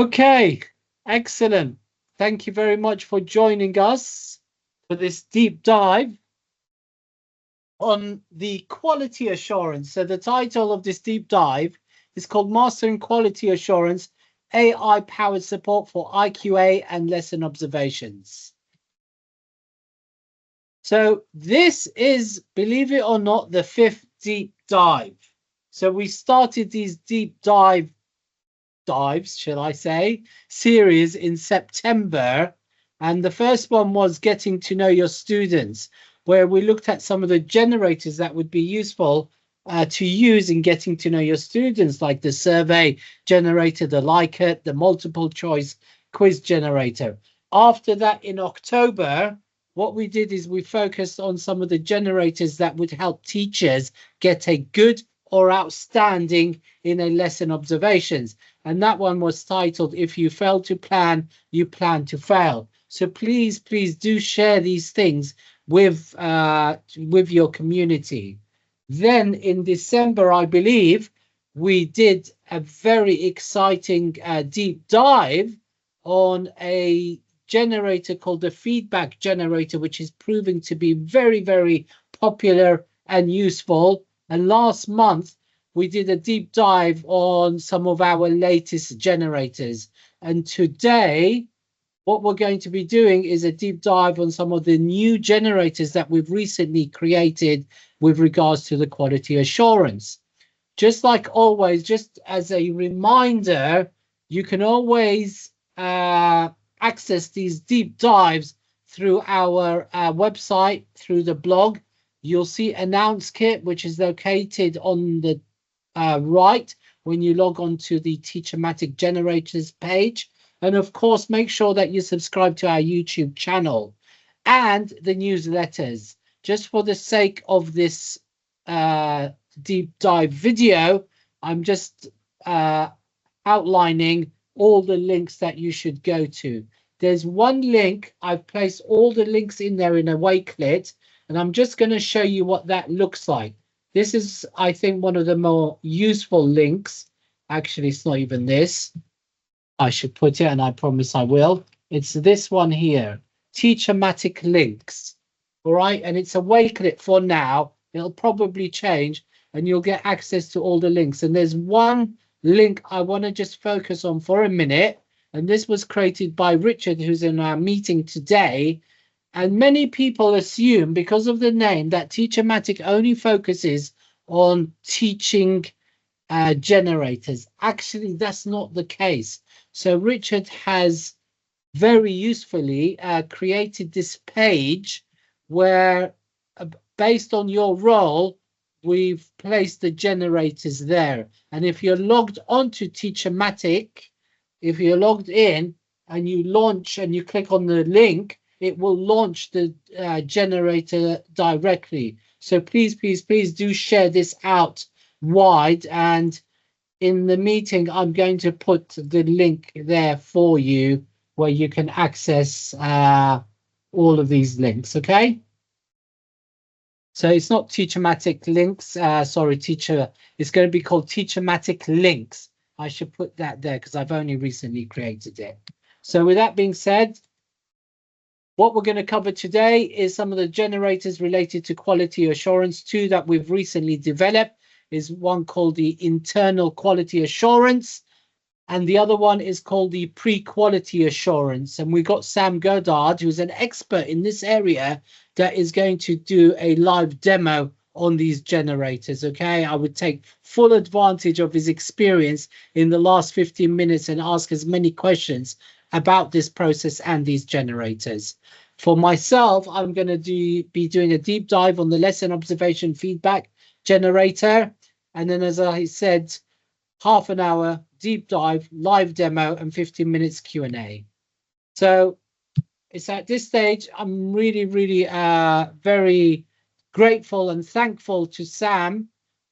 Okay, excellent. Thank you very much for joining us for this deep dive on the quality assurance. So the title of this deep dive is called Mastering Quality Assurance, AI-powered support for IQA and lesson observations. So this is, believe it or not, the 5th deep dive. So we started these deep dives, shall I say, series in September. And the first one was getting to know your students, where we looked at some of the generators that would be useful to use in getting to know your students, like the survey generator, the Likert, the multiple choice quiz generator. After that, in October, what we did is we focused on some of the generators that would help teachers get a good or outstanding in a lesson observations. And that one was titled, If You Fail to Plan, You Plan to Fail. So please do share these things with your community. Then in December, I believe, we did a very exciting deep dive on a generator called the feedback generator, which is proving to be very, very popular and useful. And last month, we did a deep dive on some of our latest generators. And today, what we're going to be doing is a deep dive on some of the new generators that we've recently created with regards to the quality assurance. Just like always, just as a reminder, you can always access these deep dives through our website, through the blog. You'll see Announce Kit, which is located on the right when you log on to the Teachermatic Generators page. And of course, make sure that you subscribe to our YouTube channel and the newsletters. Just for the sake of this deep dive video, I'm just outlining all the links that you should go to. There's one link, I've placed all the links in there in a Wakelet, and I'm just going to show you what that looks like. This is, I think, one of the more useful links. Actually, it's not even this. I should put it, and I promise I will. It's this one here, Teachermatic links. All right, and it's a Wakelet for now. It'll probably change, and you'll get access to all the links. And there's one link I want to just focus on for a minute, and this was created by Richard, who's in our meeting today. And many people assume, because of the name, that Teachermatic only focuses on teaching generators. Actually, that's not the case. So Richard has very usefully created this page where, based on your role, we've placed the generators there. And if you're logged onto Teachermatic, if you're logged in and you launch and you click on the link, it will launch the generator directly. So please do share this out wide. And in the meeting, I'm going to put the link there for you where you can access all of these links, okay? So it's not Teachermatic links, sorry, it's going to be called Teachermatic links. I should put that there because I've only recently created it. So with that being said, what we're going to cover today is some of the generators related to quality assurance. Two that we've recently developed is one called the internal quality assurance, and the other one is called the pre-quality assurance. And we've got Esam Goddard, who's an expert in this area, that is going to do a live demo on these generators, okay? I would take full advantage of his experience in the last 15 minutes and ask as many questions about this process and these generators. For myself, I'm going to be doing a deep dive on the lesson observation feedback generator. And then, as I said, half an hour deep dive, live demo, and 15 minutes Q&A. So it's at this stage, I'm really very grateful and thankful to Sam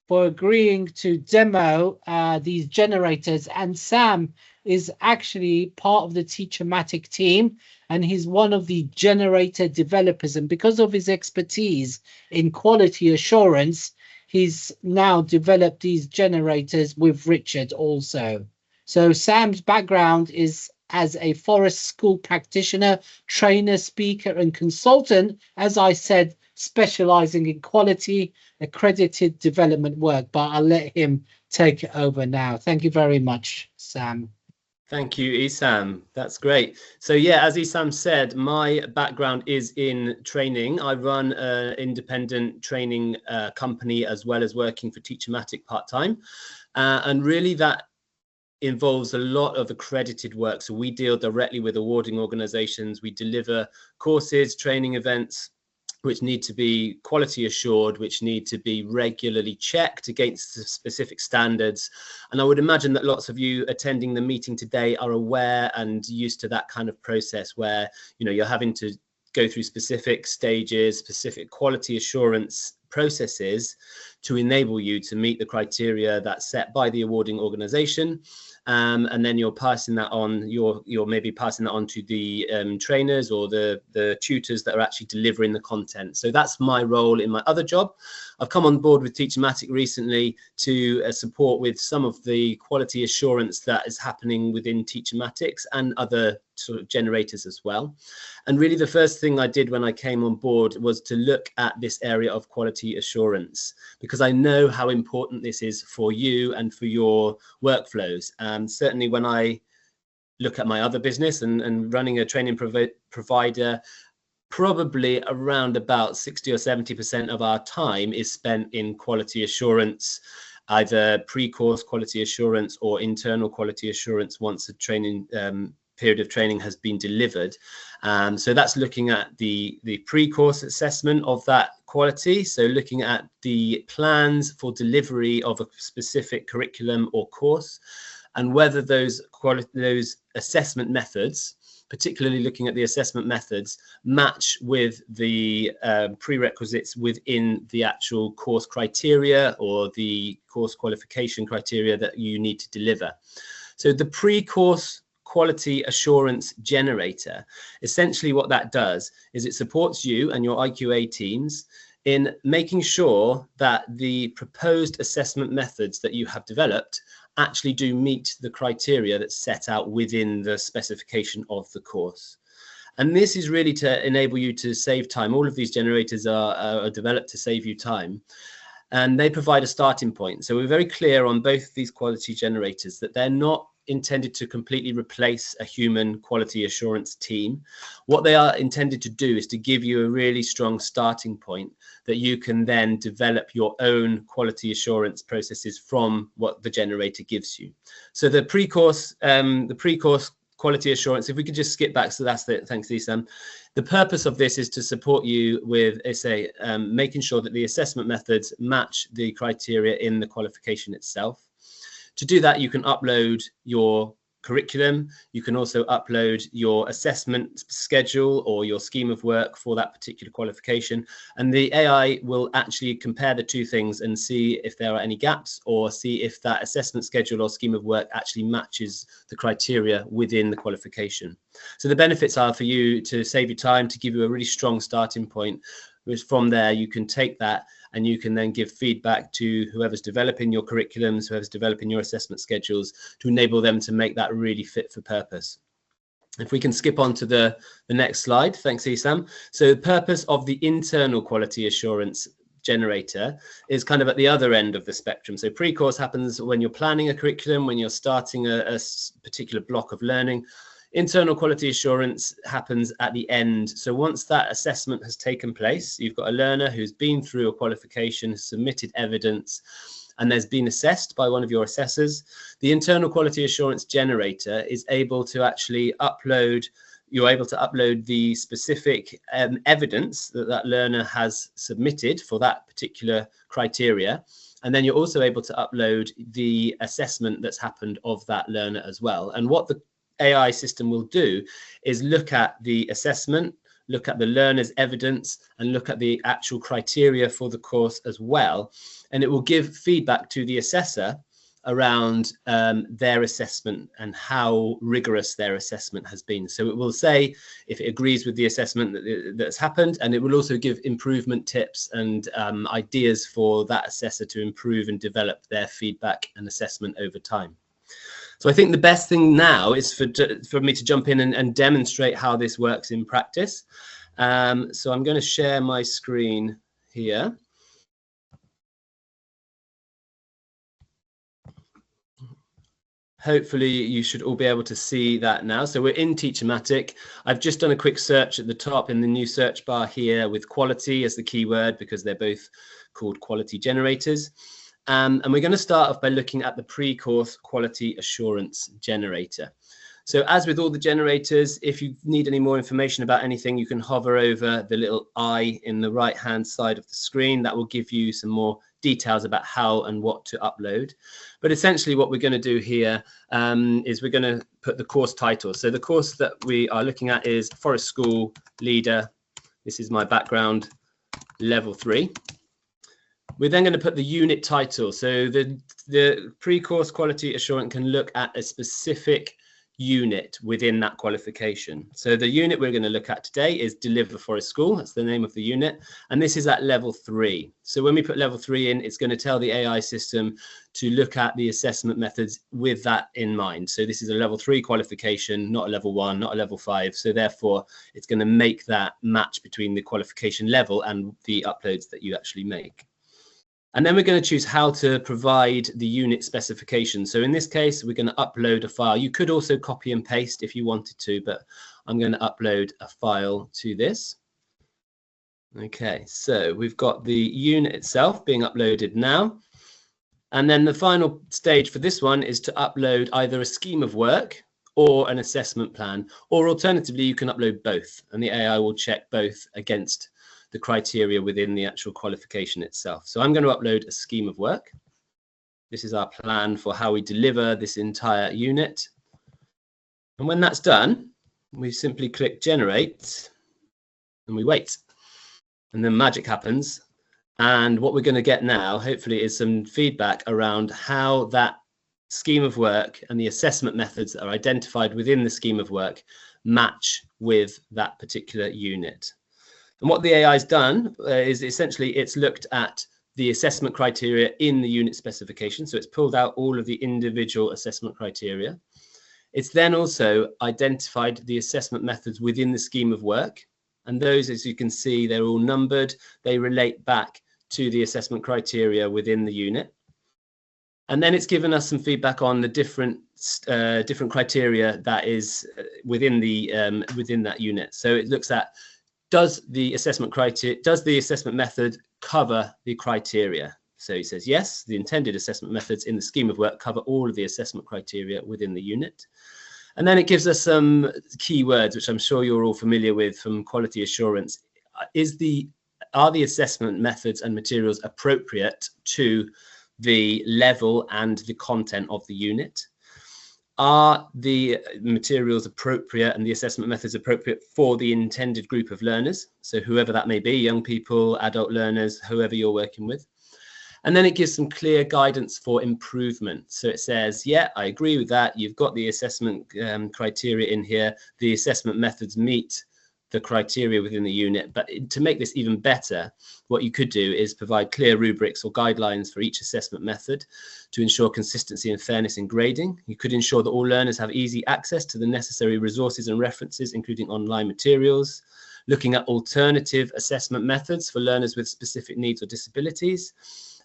for agreeing to demo these generators. And Sam is actually part of the Teachermatic team, and he's one of the generator developers. And because of his expertise in quality assurance, he's now developed these generators with Richard also. So Sam's background is as a Forest School practitioner, trainer, speaker, and consultant, as I said, specializing in quality accredited development work. But I'll let him take it over now. Thank you very much, Sam. Thank you, Esam. That's great. So yeah, as Esam said, my background is in training. I run an independent training company as well as working for Teachermatic part-time. And really that involves a lot of accredited work. So we deal directly with awarding organizations. We deliver courses, training events, which need to be quality assured, which need to be regularly checked against specific standards. And I would imagine that lots of you attending the meeting today are aware and used to that kind of process where, you know, you're having to go through specific stages, specific quality assurance processes to enable you to meet the criteria that's set by the awarding organization. And then you're passing that on, you're maybe passing that on to the trainers or the tutors that are actually delivering the content. So that's my role in my other job. I've come on board with Teachermatic recently to support with some of the quality assurance that is happening within Teachermatics and other sort of generators as well. And really the first thing I did when I came on board was to look at this area of quality assurance, because I know how important this is for you and for your workflows. Certainly when I look at my other business and running a training provider, probably around about 60 or 70% of our time is spent in quality assurance, either pre-course quality assurance or internal quality assurance once a training period of training has been delivered. So that's looking at the pre-course assessment of that quality. So looking at the plans for delivery of a specific curriculum or course, and whether those assessment methods, particularly looking at the assessment methods, match with the prerequisites within the actual course criteria or the course qualification criteria that you need to deliver. So the pre-course quality assurance generator, essentially what that does is it supports you and your IQA teams in making sure that the proposed assessment methods that you have developed actually do meet the criteria that's set out within the specification of the course. And this is really to enable you to save time. All of these generators are developed to save you time, and they provide a starting point. So we're very clear on both of these quality generators that they're not intended to completely replace a human quality assurance team. What they are intended to do is to give you a really strong starting point that you can then develop your own quality assurance processes from what the generator gives you. So the pre-course quality assurance, if we could just skip back, so that's it, thanks Esam. The purpose of this is to support you with, making sure that the assessment methods match the criteria in the qualification itself. To do that, you can upload your curriculum. You can also upload your assessment schedule or your scheme of work for that particular qualification. And the AI will actually compare the two things and see if there are any gaps or see if that assessment schedule or scheme of work actually matches the criteria within the qualification. So the benefits are for you to save you time, to give you a really strong starting point. From there, you can take that and you can then give feedback to whoever's developing your curriculums, whoever's developing your assessment schedules, to enable them to make that really fit for purpose. If we can skip on to the next slide. Thanks, Esam. So the purpose of the internal quality assurance generator is kind of at the other end of the spectrum. So pre-course happens when you're planning a curriculum, when you're starting a particular block of learning. Internal quality assurance happens at the end. So once that assessment has taken place, you've got a learner who's been through a qualification, submitted evidence, and there's been assessed by one of your assessors. The internal quality assurance generator is able to actually upload, you're able to upload the specific evidence that that learner has submitted for that particular criteria. And then you're also able to upload the assessment that's happened of that learner as well. And what the AI system will do is look at the assessment, look at the learner's evidence, and look at the actual criteria for the course as well. And it will give feedback to the assessor around their assessment and how rigorous their assessment has been. So it will say if it agrees with the assessment that's happened, and it will also give improvement tips and ideas for that assessor to improve and develop their feedback and assessment over time. So I think the best thing now is for me to jump in and demonstrate how this works in practice. So I'm going to share my screen here. Hopefully you should all be able to see that now. So we're in Teachermatic. I've just done a quick search at the top in the new search bar here with quality as the keyword, because they're both called quality generators. And we're going to start off by looking at the pre-course quality assurance generator. So as with all the generators, if you need any more information about anything, you can hover over the little I in the right-hand side of the screen. That will give you some more details about how and what to upload. But essentially what we're going to do here is we're going to put the course title. So the course that we are looking at is Forest School Leader. This is my background, level 3. We're then going to put the unit title. So the pre-course quality assurance can look at a specific unit within that qualification. So the unit we're going to look at today is Deliver Forest School. That's the name of the unit. And this is at level 3. So when we put level 3 in, it's going to tell the AI system to look at the assessment methods with that in mind. So this is a level 3 qualification, not a level 1, not a level 5. So therefore, it's going to make that match between the qualification level and the uploads that you actually make. And then we're going to choose how to provide the unit specification. So in this case, we're going to upload a file. You could also copy and paste if you wanted to, but I'm going to upload a file to this. Okay, so we've got the unit itself being uploaded now. And then the final stage for this one is to upload either a scheme of work or an assessment plan, or alternatively, you can upload both, and the AI will check both against the criteria within the actual qualification itself. So I'm going to upload a scheme of work. This is our plan for how we deliver this entire unit. And when that's done, we simply click generate and we wait. And then magic happens. And what we're going to get now, hopefully, is some feedback around how that scheme of work and the assessment methods that are identified within the scheme of work match with that particular unit. And what the AI has done is essentially it's looked at the assessment criteria in the unit specification. So it's pulled out all of the individual assessment criteria. It's then also identified the assessment methods within the scheme of work. And those, as you can see, they're all numbered. They relate back to the assessment criteria within the unit. And then it's given us some feedback on the different criteria that is within that unit. So it looks at, does the assessment method cover the criteria? So he says, yes, the intended assessment methods in the scheme of work cover all of the assessment criteria within the unit. And then it gives us some keywords, which I'm sure you're all familiar with from quality assurance. Are the assessment methods and materials appropriate to the level and the content of the unit? Are the materials appropriate and the assessment methods appropriate for the intended group of learners? So whoever that may be, young people, adult learners, whoever you're working with. And then it gives some clear guidance for improvement. So it says, yeah, I agree with that. You've got the assessment criteria in here. The assessment methods meet the criteria within the unit. But to make this even better, what you could do is provide clear rubrics or guidelines for each assessment method to ensure consistency and fairness in grading. You could ensure that all learners have easy access to the necessary resources and references, including online materials, looking at alternative assessment methods for learners with specific needs or disabilities,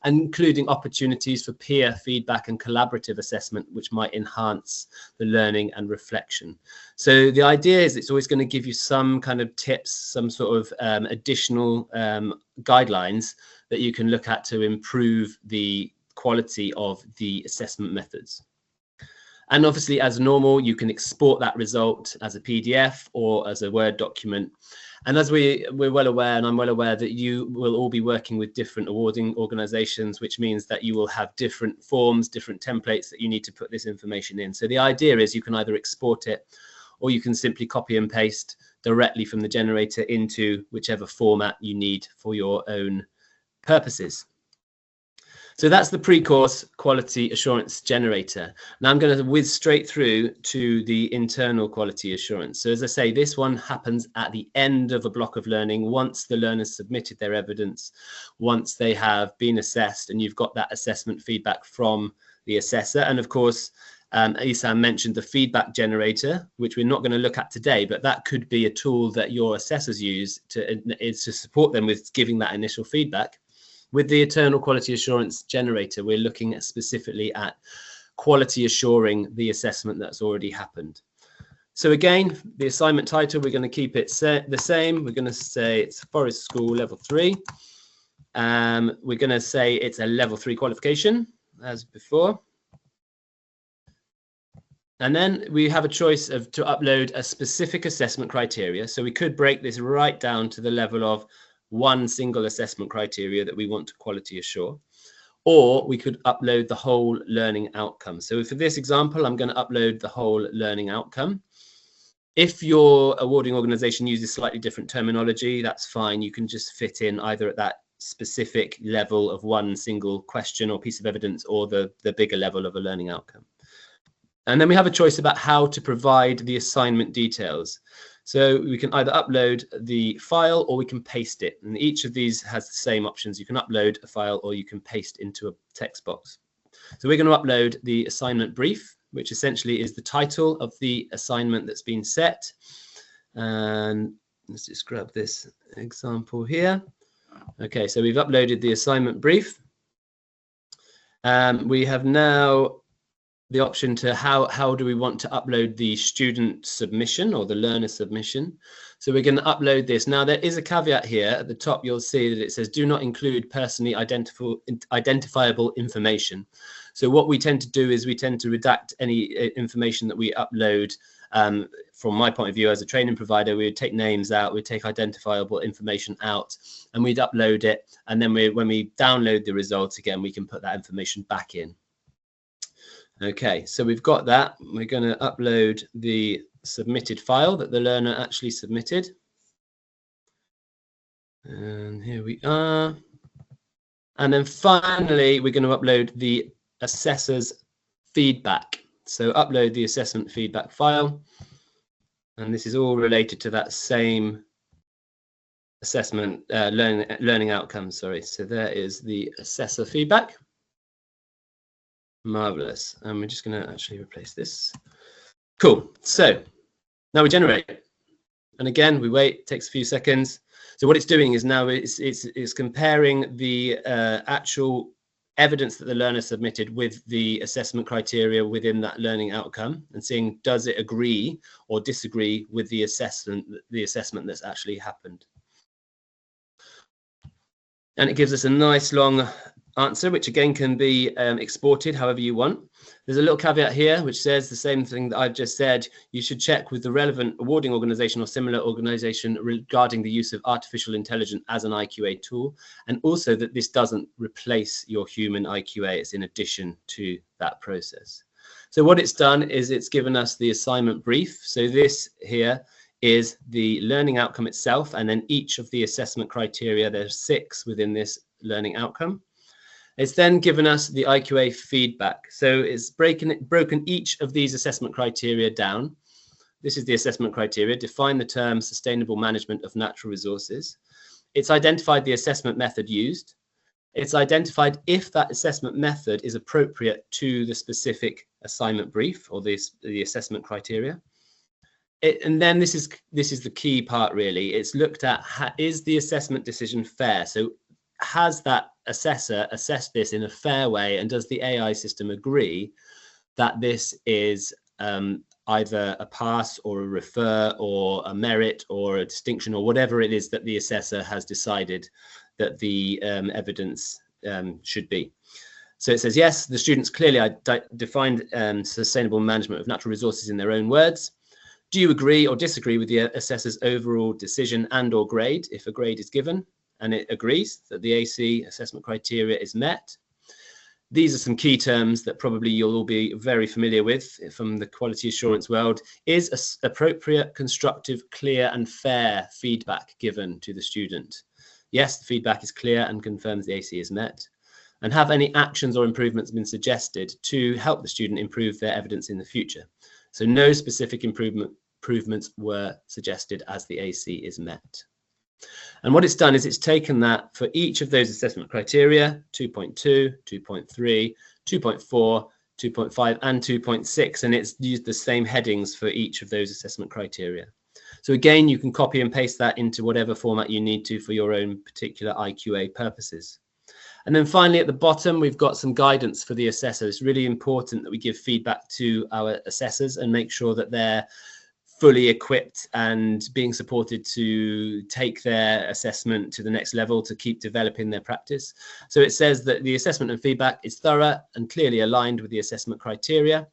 and including opportunities for peer feedback and collaborative assessment, which might enhance the learning and reflection. So the idea is it's always going to give you some kind of tips, some sort of additional guidelines that you can look at to improve the quality of the assessment methods. And obviously, as normal, you can export that result as a PDF or as a Word document. And as we're well aware, and I'm well aware that you will all be working with different awarding organizations, which means that you will have different forms, different templates that you need to put this information in. So the idea is you can either export it or you can simply copy and paste directly from the generator into whichever format you need for your own purposes. So that's the pre-course quality assurance generator. Now I'm going to whiz straight through to the internal quality assurance. So as I say, this one happens at the end of a block of learning, once the learners submitted their evidence, once they have been assessed and you've got that assessment feedback from the assessor. And of course, Esam mentioned the feedback generator, which we're not going to look at today, but that could be a tool that your assessors use to support them with giving that initial feedback. With the internal quality assurance generator, we're looking at specifically at quality assuring the assessment that's already happened. So again, the assignment title, we're going to keep it the same. We're going to say it's Forest School Level 3. We're going to say it's a Level 3 qualification, as before. And then we have a choice to upload a specific assessment criteria. So we could break this right down to the level of one single assessment criteria that we want to quality assure. Or we could upload the whole learning outcome. So for this example, I'm going to upload the whole learning outcome. If your awarding organization uses slightly different terminology, that's fine. You can just fit in either at that specific level of one single question or piece of evidence, or the bigger level of a learning outcome. And then we have a choice about how to provide the assignment details. So we can either upload the file or we can paste it. And each of these has the same options. You can upload a file or you can paste into a text box. So we're going to upload the assignment brief, which essentially is the title of the assignment that's been set. And let's just grab this example here. Okay, so we've uploaded the assignment brief. We have now the option to how do we want to upload the student submission or the learner submission. So we're going to upload this. Now there is a caveat here at the top. You'll see that it says do not include personally identifiable information. So what we tend to do is we tend to redact any information that we upload. From my point of view as a training provider, we would take names out, we'd take identifiable information out, and we'd upload it. And then when we download the results again, we can put that information back in. Okay, so we've got that. We're going to upload the submitted file that the learner actually submitted. And here we are. And then finally, we're going to upload the assessor's feedback. So upload the assessment feedback file. And this is all related to that same assessment learning outcome. Sorry. So there is the assessor feedback. Marvelous. And we're just going to actually replace this. Cool. So now we generate it. And again, we wait. It takes a few seconds. So what it's doing is now it's comparing the actual evidence that the learner submitted with the assessment criteria within that learning outcome and seeing does it agree or disagree with the assessment that's actually happened. And it gives us a nice long answer, which again can be exported however you want. There's a little caveat here which says the same thing that I've just said. You should check with the relevant awarding organization or similar organization regarding the use of artificial intelligence as an IQA tool, and also that this doesn't replace your human IQA. It's in addition to that process. So what it's done is it's given us the assignment brief. So this here is the learning outcome itself, and then each of the assessment criteria. There's 6 within this learning outcome. It's then given us the IQA feedback. So it's broken each of these assessment criteria down. This is the assessment criteria. Define the term sustainable management of natural resources. It's identified the assessment method used. It's identified if that assessment method is appropriate to the specific assignment brief or the assessment criteria. And then this is the key part really. It's looked at, is the assessment decision fair? So has that assessor assessed this in a fair way, and does the AI system agree that this is either a pass or a refer or a merit or a distinction or whatever it is that the assessor has decided that the evidence should be. So it says, yes, the students clearly defined sustainable management of natural resources in their own words. Do you agree or disagree with the assessor's overall decision and or grade if a grade is given? And it agrees that the AC assessment criteria is met. These are some key terms that probably you'll all be very familiar with from the quality assurance world. Is appropriate, constructive, clear and fair feedback given to the student? Yes, the feedback is clear and confirms the AC is met. And have any actions or improvements been suggested to help the student improve their evidence in the future? So no specific improvements were suggested as the AC is met. And what it's done is it's taken that for each of those assessment criteria, 2.2, 2.3, 2.4, 2.5 and 2.6, and it's used the same headings for each of those assessment criteria. So again, you can copy and paste that into whatever format you need to for your own particular IQA purposes. And then finally, at the bottom, we've got some guidance for the assessor. It's really important that we give feedback to our assessors and make sure that they're fully equipped and being supported to take their assessment to the next level, to keep developing their practice. So it says that the assessment and feedback is thorough and clearly aligned with the assessment criteria.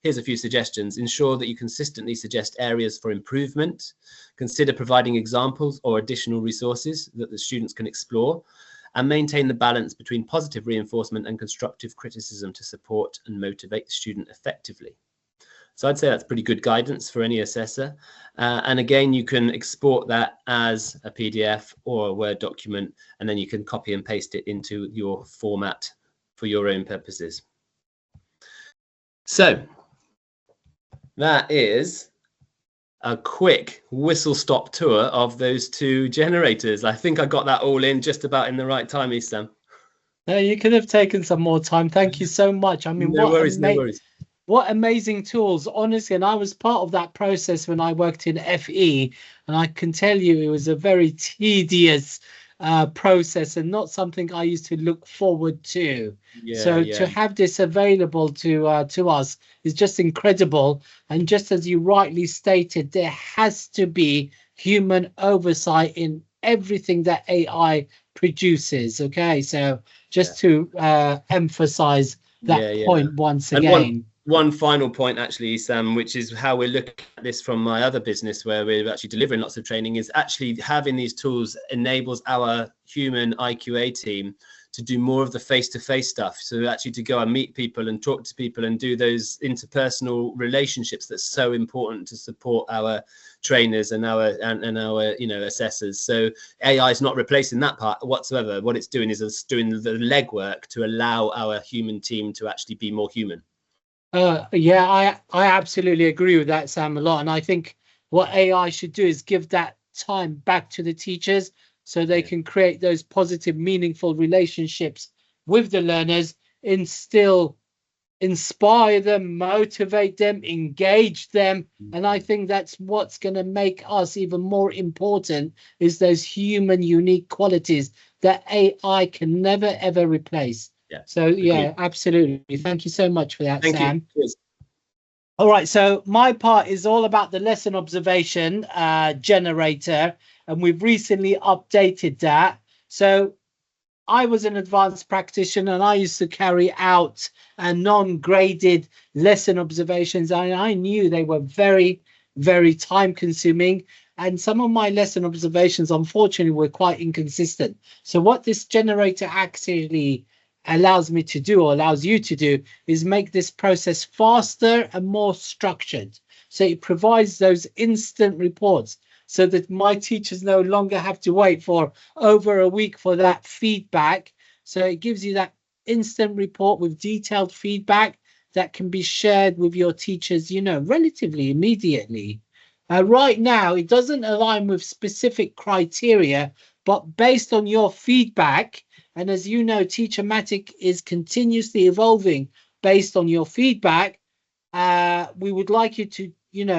Here's a few suggestions. Ensure that you consistently suggest areas for improvement. Consider providing examples or additional resources that the students can explore, and maintain the balance between positive reinforcement and constructive criticism to support and motivate the student effectively. So I'd say that's pretty good guidance for any assessor. And again, you can export that as a PDF or a Word document, and then you can copy and paste it into your format for your own purposes. So that is a quick whistle-stop tour of those two generators. I think I got that all in just about in the right time, Esam. No, you could have taken some more time. Thank you so much. I mean, no worries. What amazing tools, honestly. And I was part of that process when I worked in FE, and I can tell you it was a very tedious process and not something I used to look forward to. To have this available to us is just incredible. And just as you rightly stated, there has to be human oversight in everything that AI produces. Okay, so just to emphasize that point once again. One final point, actually, Sam, which is how we're looking at this from my other business, where we're actually delivering lots of training, is actually having these tools enables our human IQA team to do more of the face-to-face stuff. So actually to go and meet people and talk to people and do those interpersonal relationships that's so important to support our trainers and our assessors. So AI is not replacing that part whatsoever. What it's doing is it's doing the legwork to allow our human team to actually be more human. I absolutely agree with that, Sam, a lot. And I think what AI should do is give that time back to the teachers so they can create those positive, meaningful relationships with the learners, inspire them, motivate them, engage them. And I think that's what's going to make us even more important, is those human unique qualities that AI can never, ever replace. So absolutely. Thank you so much for that, Sam. All right, so my part is all about the lesson observation generator, and we've recently updated that. So I was an advanced practitioner and I used to carry out non-graded lesson observations, and I knew they were very, very time consuming. And some of my lesson observations, unfortunately, were quite inconsistent. So what this generator actually allows me to do, or allows you to do, is make this process faster and more structured. So it provides those instant reports so that my teachers no longer have to wait for over a week for that feedback. So it gives you that instant report with detailed feedback that can be shared with your teachers, relatively immediately. Right now, it doesn't align with specific criteria, but based on your feedback, and as you know, Teachermatic is continuously evolving based on your feedback. We would like you to,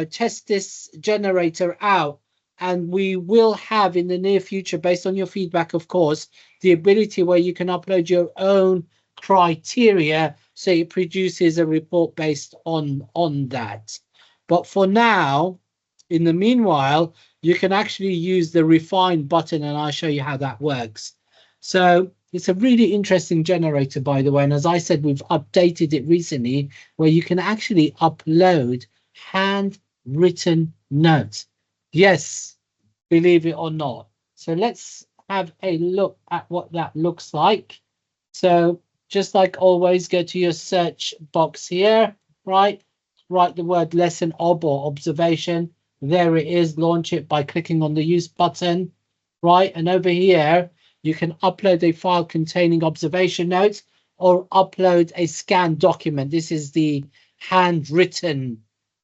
test this generator out. And we will have in the near future, based on your feedback, of course, the ability where you can upload your own criteria. So it produces a report based on that. But for now, in the meanwhile, you can actually use the refine button, and I'll show you how that works. So it's a really interesting generator, by the way. And as I said, we've updated it recently, where you can actually upload handwritten notes. Yes, believe it or not. So let's have a look at what that looks like. So just like always, go to your search box here, right? Write the word lesson or observation. There it is. Launch it by clicking on the use button, right? And over here, you can upload a file containing observation notes or upload a scanned document. This is the handwritten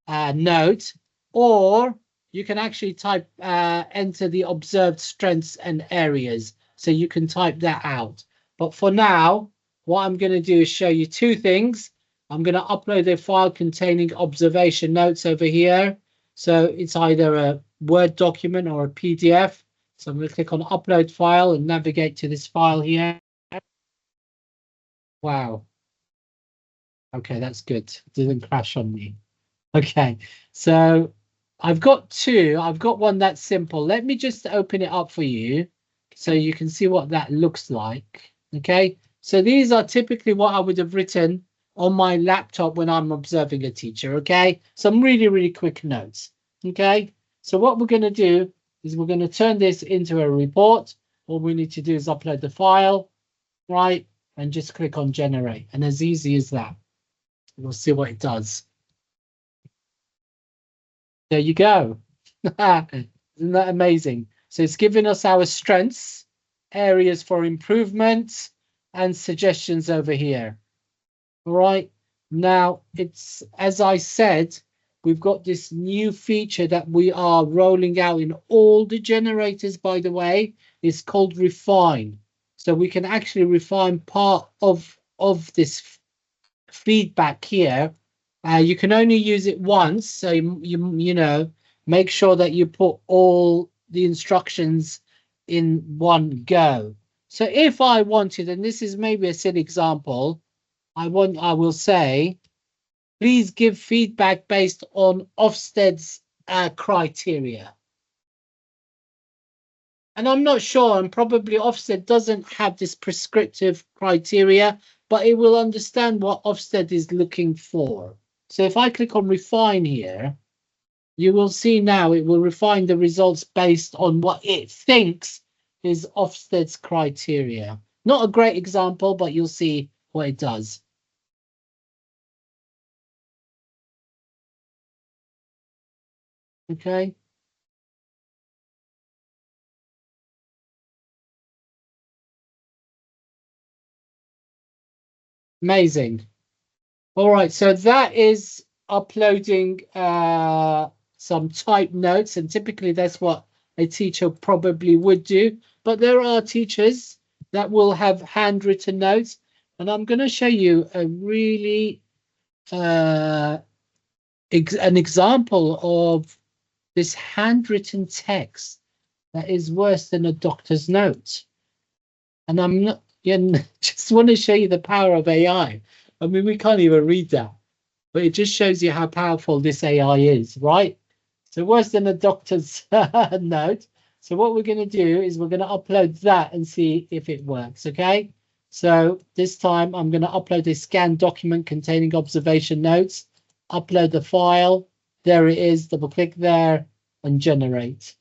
note, or you can actually enter the observed strengths and areas. So you can type that out. But for now, what I'm going to do is show you two things. I'm going to upload a file containing observation notes over here. So it's either a Word document or a PDF. So I'm going to click on upload file and navigate to this file here. Wow. Okay, that's good. It didn't crash on me. Okay, so I've got two. I've got one that's simple. Let me just open it up for you so you can see what that looks like. Okay, so these are typically what I would have written on my laptop when I'm observing a teacher. Okay, some really, really quick notes. Okay, so what we're going to do is we're going to turn this into a report. All we need to do is upload the file, right, and just click on generate. And as easy as that. We'll see what it does. There you go. Isn't that amazing? So it's giving us our strengths, areas for improvement, and suggestions over here. All right. Now, it's, as I said, we've got this new feature that we are rolling out in all the generators, by the way. It's called refine. So we can actually refine part of this feedback here. You can only use it once, so you know, make sure that you put all the instructions in one go. So if I wanted, and this is maybe a silly example, I will say, please give feedback based on Ofsted's criteria. And I'm not sure, and probably Ofsted doesn't have this prescriptive criteria, but it will understand what Ofsted is looking for. So if I click on refine here, you will see now it will refine the results based on what it thinks is Ofsted's criteria. Not a great example, but you'll see what it does. Okay. Amazing. All right, so that is uploading some type notes, and typically that's what a teacher probably would do. But there are teachers that will have handwritten notes, and I'm going to show you a really an example of this handwritten text that is worse than a doctor's note. And I'm not, just want to show you the power of AI. I mean, we can't even read that, but it just shows you how powerful this AI is, right? So worse than a doctor's note. So what we're going to do is we're going to upload that and see if it works, okay? So this time I'm going to upload a scanned document containing observation notes, upload the file. There it is, double click there and generate.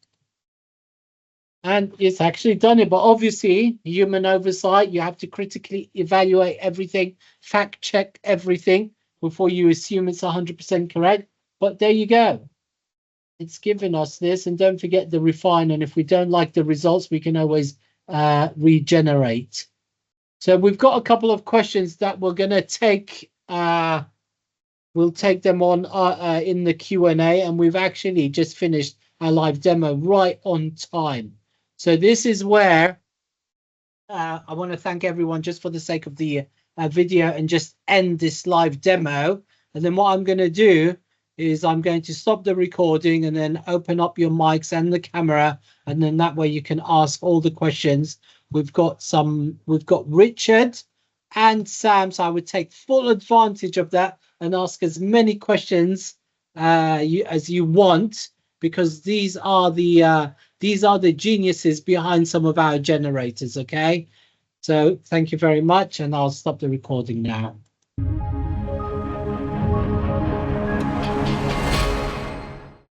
And it's actually done it, but obviously human oversight, you have to critically evaluate everything, fact check everything before you assume it's 100% correct. But there you go. It's given us this, and don't forget the refine. And if we don't like the results, we can always regenerate. So we've got a couple of questions that we're going to take. We'll take them on in the Q&A, and we've actually just finished our live demo right on time. So this is where I want to thank everyone just for the sake of the video and just end this live demo. And then what I'm going to do is I'm going to stop the recording and then open up your mics and the camera. And then that way you can ask all the questions. We've got Richard and Sam. So I would take full advantage of that and ask as many questions as you want, because these are the geniuses behind some of our generators. Okay, so thank you very much, and I'll stop the recording now.